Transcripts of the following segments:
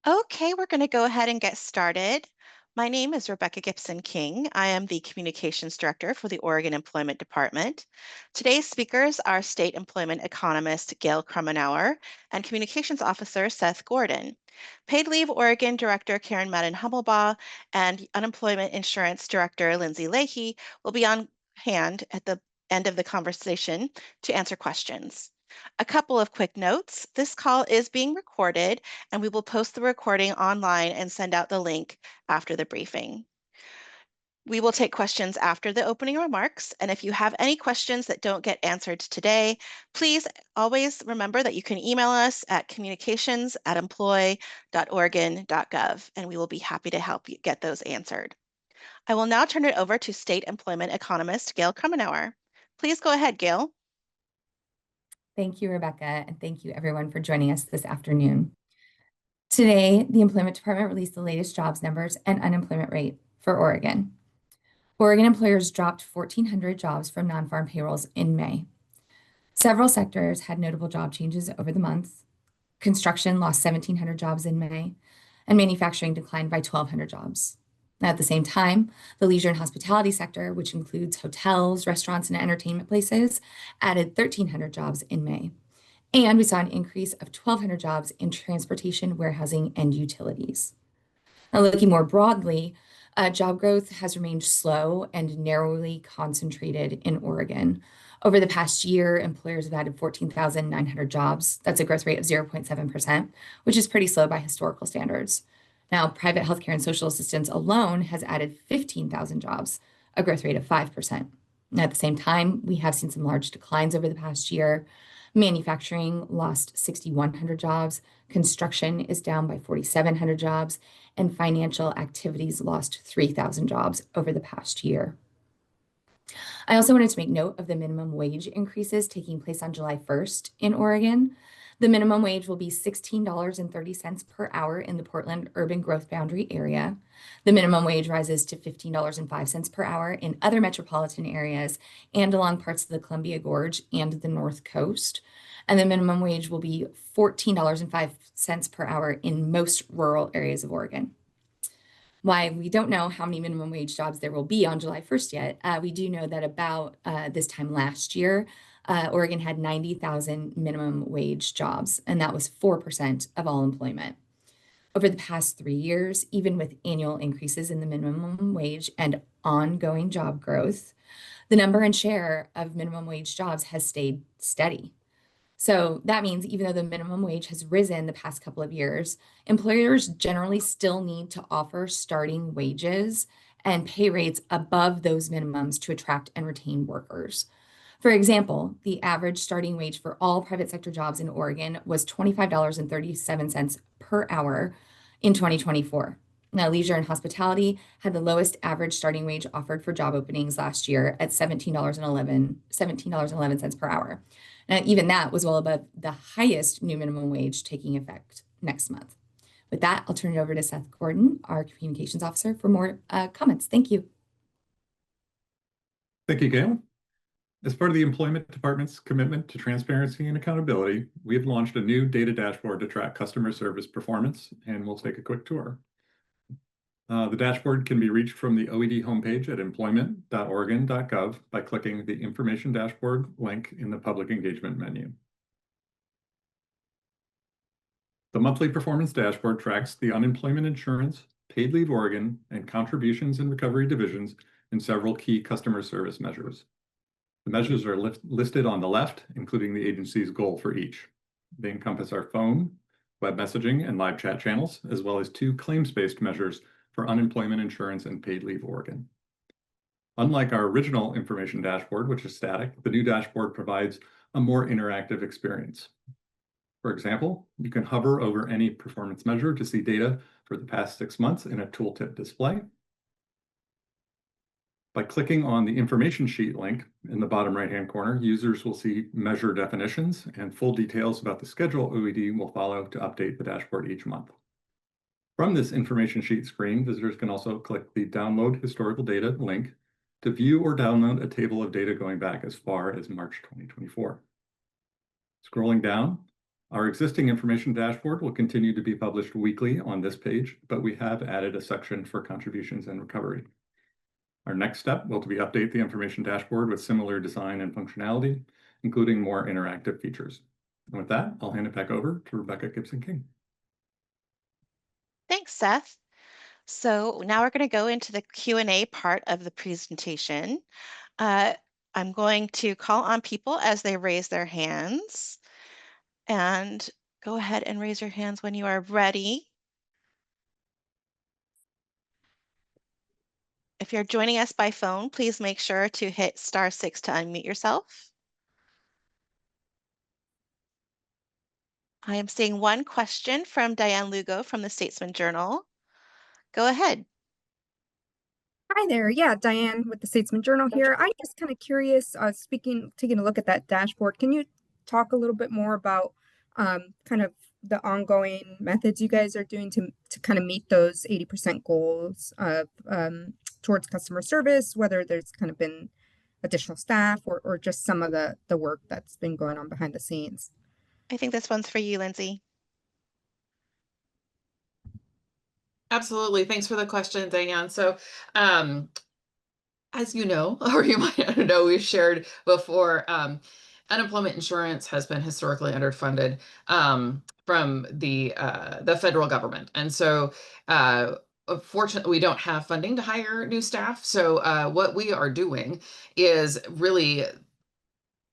Okay, we're going to go ahead and get started. My name is Rebecca Gibson King. I am the Communications Director for the Oregon Employment Department. Today's speakers are State Employment Economist Gail Krumenauer and Communications Officer Seth Gordon. Paid Leave Oregon Director Karen Madden-Hummelbaugh and Unemployment Insurance Director Lindsay Leahy will be on hand at the end of the conversation to answer questions. A couple of quick notes. This call is being recorded and we will post the recording online and send out the link after the briefing. We will take questions after the opening remarks, and if you have any questions that don't get answered today, please always remember that you can email us at communications@employ.oregon.gov, and we will be happy to help you get those answered. I will now turn it over to State Employment Economist Gail Krumenauer. Please go ahead, Gail. Thank you, Rebecca, and thank you everyone for joining us this afternoon. Today, the Employment Department released the latest jobs numbers and unemployment rate for Oregon. Oregon employers dropped 1,400 jobs from non-farm payrolls in May. Several sectors had notable job changes over the month. Construction lost 1,700 jobs in May, and manufacturing declined by 1,200 jobs. At the same time, the leisure and hospitality sector, which includes hotels, restaurants, and entertainment places, added 1,300 jobs in May. And we saw an increase of 1,200 jobs in transportation, warehousing, and utilities. Now, looking more broadly, job growth has remained slow and narrowly concentrated in Oregon. Over the past year, employers have added 14,900 jobs. That's a growth rate of 0.7%, which is pretty slow by historical standards. Now, private healthcare and social assistance alone has added 15,000 jobs, a growth rate of 5%. Now, at the same time, we have seen some large declines over the past year. Manufacturing lost 6,100 jobs, construction is down by 4,700 jobs, and financial activities lost 3,000 jobs over the past year. I also wanted to make note of the minimum wage increases taking place on July 1st in Oregon. The minimum wage will be $16.30 per hour in the Portland urban growth boundary area. The minimum wage rises to $15.05 per hour in other metropolitan areas and along parts of the Columbia Gorge and the North Coast. And the minimum wage will be $14.05 per hour in most rural areas of Oregon. While we don't know how many minimum wage jobs there will be on July 1st yet, we do know that about this time last year, Oregon had 90,000 minimum wage jobs, and that was 4% of all employment. Over the past 3 years, even with annual increases in the minimum wage and ongoing job growth, the number and share of minimum wage jobs has stayed steady. So that means even though the minimum wage has risen the past couple of years, employers generally still need to offer starting wages and pay rates above those minimums to attract and retain workers. For example, the average starting wage for all private sector jobs in Oregon was $25.37 per hour in 2024. Now, leisure and hospitality had the lowest average starting wage offered for job openings last year at $17.11 per hour. Now, even that was well above the highest new minimum wage taking effect next month. With that, I'll turn it over to Seth Gordon, our communications officer, for more comments. Thank you. Thank you, Gail. As part of the Employment Department's commitment to transparency and accountability, we have launched a new data dashboard to track customer service performance, and we'll take a quick tour. The dashboard can be reached from the OED homepage at employment.oregon.gov by clicking the Information Dashboard link in the Public Engagement menu. The monthly performance dashboard tracks the unemployment insurance, Paid Leave Oregon, and contributions and recovery divisions in several key customer service measures. The measures are listed on the left, including the agency's goal for each. They encompass our phone, web messaging, and live chat channels, as well as 2 claims-based measures for unemployment insurance and Paid Leave Oregon. Unlike our original information dashboard, which is static, the new dashboard provides a more interactive experience. For example, you can hover over any performance measure to see data for the past 6 months in a tooltip display. By clicking on the information sheet link in the bottom right-hand corner, users will see measure definitions, and full details about the schedule OED will follow to update the dashboard each month. From this information sheet screen, visitors can also click the Download Historical Data link to view or download a table of data going back as far as March 2024. Scrolling down, Our existing information dashboard will continue to be published weekly on this page, but we have added a section for contributions and recovery. Our next step will be update the information dashboard with similar design and functionality, including more interactive features. And with that, I'll hand it back over to Rebecca Gibson-King. Thanks, Seth. So now we're going to go into the Q&A part of the presentation. I'm going to call on people as they raise their hands. And go ahead and raise your hands when you are ready. If you're joining us by phone, please make sure to hit *6 to unmute yourself. I am seeing one question from Diane Lugo from the Statesman Journal. Go ahead. Hi there. Yeah, Diane with the Statesman Journal here. I'm just kind of curious, taking a look at that dashboard. Can you talk a little bit more about kind of the ongoing methods you guys are doing to kind of meet those 80% goals of towards customer service, whether there's kind of been additional staff or just some of the work that's been going on behind the scenes? I think this one's for you, Lindsay. Absolutely. Thanks for the question, Diane. So, as you know, or you might know, we've shared before, unemployment insurance has been historically underfunded from the federal government. And so, fortunately, we don't have funding to hire new staff. So what we are doing is really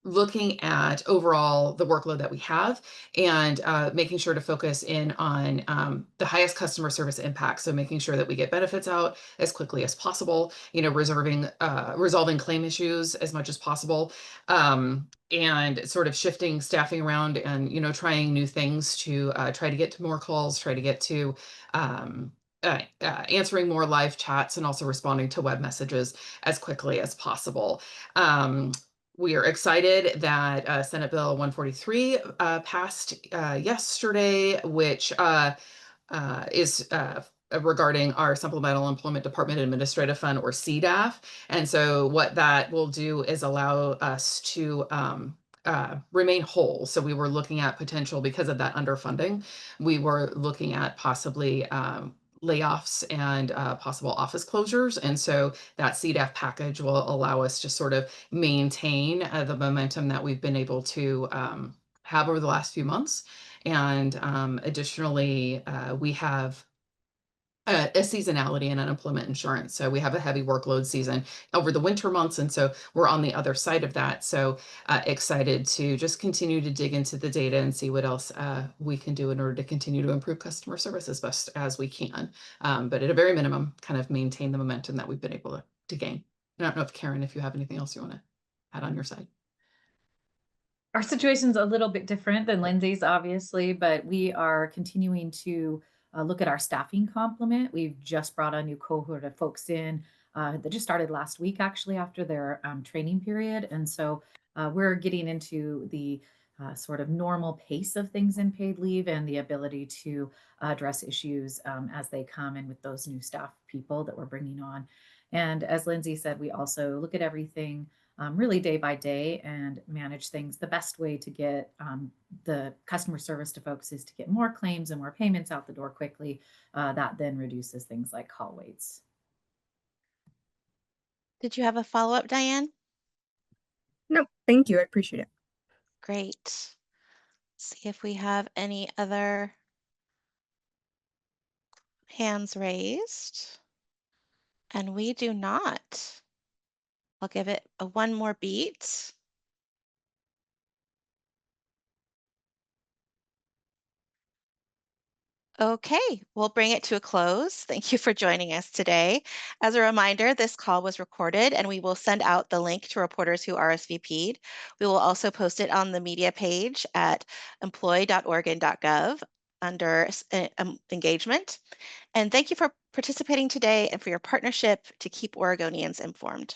looking at overall the workload that we have and making sure to focus in on the highest customer service impact. So making sure that we get benefits out as quickly as possible, resolving claim issues as much as possible, and sort of shifting staffing around and, trying new things to try to get to more calls, try to get to answering more live chats and also responding to web messages as quickly as possible. We are excited that Senate Bill 143 passed yesterday, which is regarding our Supplemental Employment Department Administrative Fund, or CDAF. And so what that will do is allow us to remain whole. So we were looking at potential, because of that underfunding, we were looking at possibly layoffs and possible office closures. And so that CDAF package will allow us to sort of maintain the momentum that we've been able to have over the last few months. And additionally, we have a seasonality in unemployment insurance. So we have a heavy workload season over the winter months. And so we're on the other side of that. So excited to just continue to dig into the data and see what else we can do in order to continue to improve customer service as best as we can. But at a very minimum, kind of maintain the momentum that we've been able to gain. I don't know if Karen, if you have anything else you want to add on your side. Our situation's a little bit different than Lindsay's, obviously, but we are continuing to look at our staffing complement. We've just brought a new cohort of folks in that just started last week, actually, after their training period. And so we're getting into the sort of normal pace of things in paid leave and the ability to address issues as they come in with those new staff people that we're bringing on. And as Lindsay said, we also look at everything really day by day and manage things. The best way to get the customer service to folks is to get more claims and more payments out the door quickly. That then reduces things like call waits. Did you have a follow-up, Diane? No, thank you. I appreciate it. Great. Let's see if we have any other hands raised. And we do not. I'll give it one more beat. Okay, we'll bring it to a close. Thank you for joining us today. As a reminder, this call was recorded and we will send out the link to reporters who RSVP'd. We will also post it on the media page at employee.oregon.gov under engagement. And thank you for participating today and for your partnership to keep Oregonians informed.